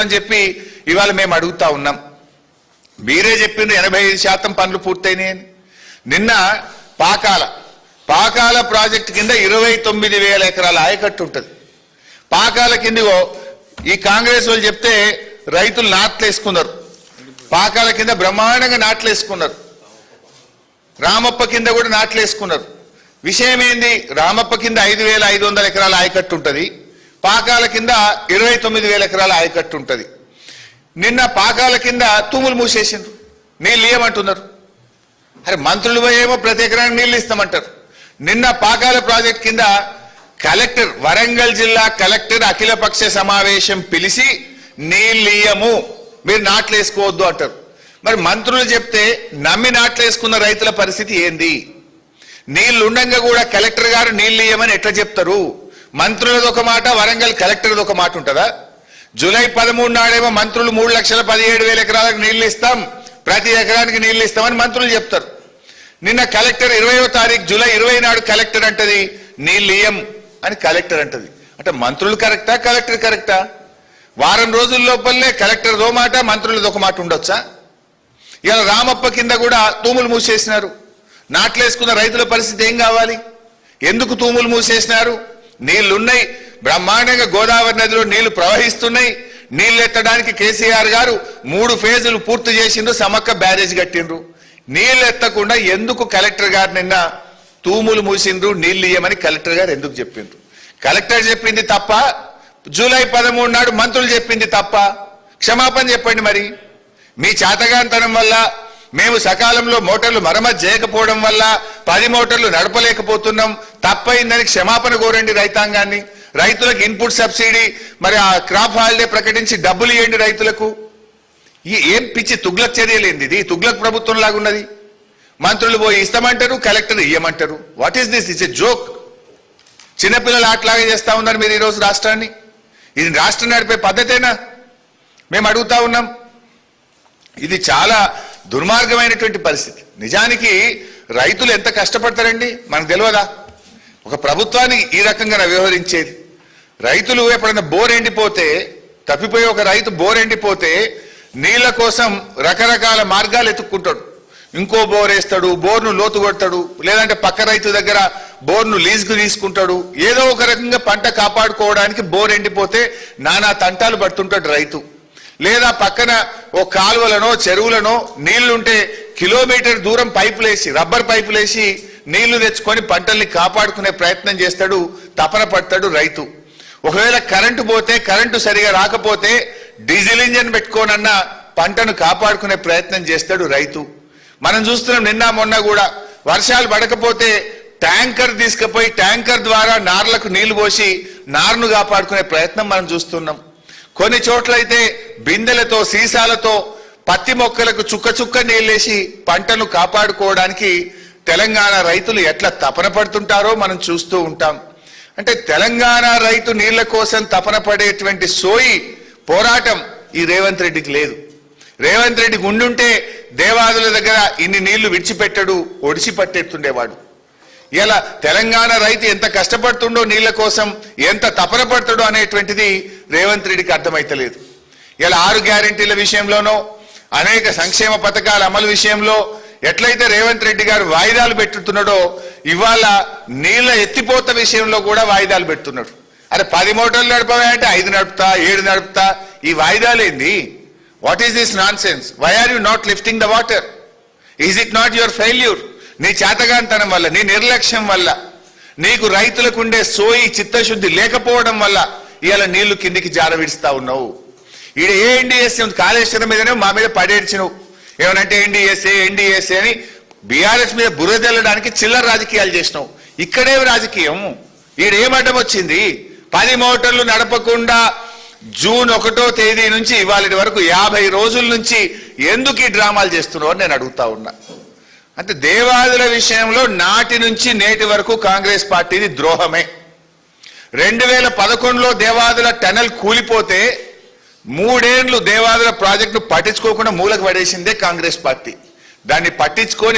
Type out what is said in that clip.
అని చెప్పి ఇవాళ మేము అడుగుతా ఉన్నాం. మీరే చెప్పిండ్రు 85% పనులు పూర్తయినాయని. నిన్న పాకాల ప్రాజెక్టు కింద 29,000 ఎకరాల ఆయకట్టు ఉంటుంది. పాకాల కిందిగో ఈ కాంగ్రెస్ వాళ్ళు చెప్తే రైతులు నాట్లేసుకున్నారు. పాకాల కింద బ్రహ్మాండంగా నాట్లేసుకున్నారు. రామప్ప కింద కూడా నాట్లేసుకున్నారు. విషయం ఏంది? రామప్ప కింద 5,500 ఎకరాల ఆయకట్టు ఉంటుంది. పాకాల కింద 29,000 ఎకరాల ఆయకట్టు ఉంటుంది. నిన్న పాకాల కింద తూములు మూసేసిండ్రు, నీళ్ళు ఇయ్యమంటున్నారు. అరే మంత్రులు ఏమో ప్రతి ఎకరానికి నీళ్ళు ఇస్తామంటారు. నిన్న పాకాల ప్రాజెక్ట్ కింద కలెక్టర్, వరంగల్ జిల్లా కలెక్టర్ అఖిలపక్ష సమావేశం పిలిచి నీళ్ళు ఇయ్యము, మీరు నాట్లేసుకోవద్దు అంటారు. మరి మంత్రులు చెప్తే నమ్మి నాట్లేసుకున్న రైతుల పరిస్థితి ఏంది? నీళ్లు ఉండంగా కూడా కలెక్టర్ గారు నీళ్ళు ఇయ్యమని ఎట్లా చెప్తారు? మంత్రులది ఒక మాట, వరంగల్ కలెక్టర్ది ఒక మాట ఉంటుందా? జూలై 13 నాడేమో మంత్రులు 3,17,000 ఎకరాలకు నీళ్లు ఇస్తాం, ప్రతి ఎకరానికి నీళ్లు ఇస్తామని మంత్రులు చెప్తారు. నిన్న కలెక్టర్ 20వ తారీఖు జూలై 20 నాడు కలెక్టర్ అంటది నీళ్ళు ఇయ్యం అని కలెక్టర్ అంటది. అంటే మంత్రులు కరెక్టా, కలెక్టర్ కరెక్టా? వారం రోజుల లోపలనే కలెక్టర్దో మాట, మంత్రులది ఒక మాట ఉండొచ్చా? ఇలా రామప్ప కింద కూడా తూములు మూసేసినారు. నాట్లేసుకున్న రైతుల పరిస్థితి ఏం కావాలి? ఎందుకు తూములు మూసేసినారు? నీళ్లున్నాయి, బ్రహ్మాండంగా గోదావరి నదిలో నీళ్లు ప్రవహిస్తున్నాయి. నీళ్లు ఎత్తడానికి కేసీఆర్ గారు 3 ఫేజులు పూర్తి చేసిండ్రు, సమ్మక్క బ్యారేజ్ కట్టిండ్రు. నీళ్లు ఎత్తకుండా ఎందుకు కలెక్టర్ గారు నిన్న తూములు మూసిండ్రు, నీళ్లు ఇయ్యమని కలెక్టర్ గారు ఎందుకు చెప్పిండ్రు? కలెక్టర్ చెప్పింది తప్ప, జూలై 13 నాడు మంత్రులు చెప్పింది తప్ప? క్షమాపణ చెప్పండి. మరి మీ చేతగాంతనం వల్ల, మేము సకాలంలో మోటార్లు మరమ్మతు చేయకపోవడం వల్ల 10 మోటార్లు నడపలేకపోతున్నాం, తప్పైందని క్షమాపణ కోరండి రైతాంగాన్ని. రైతులకు ఇన్పుట్ సబ్సిడీ, మరి ఆ క్రాప్ హాలిడే ప్రకటించి డబ్బులు ఇవ్వండి రైతులకు. ఏం పిచ్చి తుగ్లక్ చర్యలేంది ఇది? తుగ్లక్ ప్రభుత్వం లాగున్నది. మంత్రులు పోయి ఇస్తామంటారు, కలెక్టర్ ఇయ్యమంటారు. What is this? It's a joke. చిన్నపిల్లలు ఆటలాగా చేస్తా ఉన్నారు మీరు ఈరోజు రాష్ట్రాన్ని. ఇది రాష్ట్రం నడిపే పద్ధతేనా? మేము అడుగుతా ఉన్నాం. ఇది చాలా దుర్మార్గమైనటువంటి పరిస్థితి. నిజానికి రైతులు ఎంత కష్టపడతారండి మనకు తెలియదా? ఒక ప్రభుత్వానికి ఈ రకంగా వ్యవహరించేది. రైతులు ఎప్పుడైనా బోర్ ఎండిపోతే, తప్పిపోయి ఒక రైతు బోర్ ఎండిపోతే నీళ్ల కోసం రకరకాల మార్గాలు ఎత్తుక్కుంటాడు. ఇంకో బోర్ వేస్తాడు, బోర్ను లోతు కొడతాడు, లేదంటే పక్క రైతు దగ్గర బోర్ను లీజుకు తీసుకుంటాడు. ఏదో ఒక రకంగా పంట కాపాడుకోవడానికి బోర్ ఎండిపోతే నానా తంటాలు పడుతుంటాడు రైతు. లేదా పక్కన ఓ కాలువలనో చెరువులనో నీళ్లుంటే కిలోమీటర్ దూరం పైపులేసి, రబ్బర్ పైపులేసి నీళ్లు తెచ్చుకొని పంటల్ని కాపాడుకునే ప్రయత్నం చేస్తాడు, తపన పడతాడు రైతు. ఒకవేళ కరెంటు పోతే, కరెంటు సరిగా రాకపోతే డీజిల్ ఇంజన్ పెట్టుకోనన్నా పంటను కాపాడుకునే ప్రయత్నం చేస్తాడు రైతు. మనం చూస్తున్నాం నిన్న మొన్న కూడా వర్షాలు పడకపోతే ట్యాంకర్ తీసుకుపోయి ట్యాంకర్ ద్వారా నార్లకు నీళ్లు పోసి నారును కాపాడుకునే ప్రయత్నం మనం చూస్తున్నాం. కొన్ని చోట్లయితే బిందెలతో, సీసాలతో పత్తి మొక్కలకు చుక్క చుక్క నీళ్ళేసి పంటను కాపాడుకోవడానికి తెలంగాణ రైతులు ఎట్లా తపన పడుతుంటారో మనం చూస్తూ ఉంటాం. అంటే తెలంగాణ రైతు నీళ్ల కోసం తపన పడేటువంటి సోయి పోరాటం ఈ రేవంత్ రెడ్డికి లేదు. రేవంత్ రెడ్డికి ఉండుంటే దేవాదుల దగ్గర ఇన్ని నీళ్లు విడిచిపెట్టడు, ఒడిసి పట్టేస్తుండేవాడు. ఇలా తెలంగాణ రైతు ఎంత కష్టపడుతుండో నీళ్ల కోసం, ఎంత తపన పడుతుండో అనేటువంటిది రేవంత్ రెడ్డికి అర్థమైతలేదు. ఇలా 6 గ్యారెంటీల విషయంలోనో, అనేక సంక్షేమ పథకాల అమలు విషయంలో ఎట్లయితే రేవంత్ రెడ్డి గారు వాయిదాలు పెట్టుతున్నాడో, ఇవాళ నీళ్ల ఎత్తిపోత విషయంలో కూడా వాయిదాలు పెడుతున్నాడు. అరే 10 మోటార్లు నడపవా అంటే 5 నడుపుతా, 7 నడుపుతా. ఈ వాయిదాలు ఏంది? What is this nonsense? Why are you not lifting the water? Is it not your failure? నీ చేతగాంతనం వల్ల, నీ నిర్లక్ష్యం వల్ల, నీకు రైతులకు ఉండే సోయి చిత్తశుద్ధి లేకపోవడం వల్ల ఇవాళ నీళ్లు కిందికి జారవిడుస్తా ఉన్నావు. ఈడ ఏ ఎన్డీఎస్ఏ కాళేశ్వరం మీదనే మా మీద పడేడ్చినవు. ఏమనంటే ఎన్డీఎస్ఏ అని బీఆర్ఎస్ మీద బురదెల్లడానికి చిల్లర రాజకీయాలు చేసినావు. ఇక్కడేమి రాజకీయం? ఈడేం అడ్డం వచ్చింది? 10 మోటార్లు నడపకుండా జూన్ 1వ తేదీ నుంచి ఇవాళ వరకు 50 రోజుల నుంచి ఎందుకు ఈ డ్రామాలు చేస్తున్నావు అని నేను అడుగుతా ఉన్నా. అంటే దేవాదుల విషయంలో నాటి నుంచి నేటి వరకు కాంగ్రెస్ పార్టీది ద్రోహమే. 2011లో దేవాదుల టనల్ కూలిపోతే 3 ఏళ్లు దేవాదుల ప్రాజెక్టును పట్టించుకోకుండా మూలకు పడేసిందే కాంగ్రెస్ పార్టీ. దాన్ని పట్టించుకొని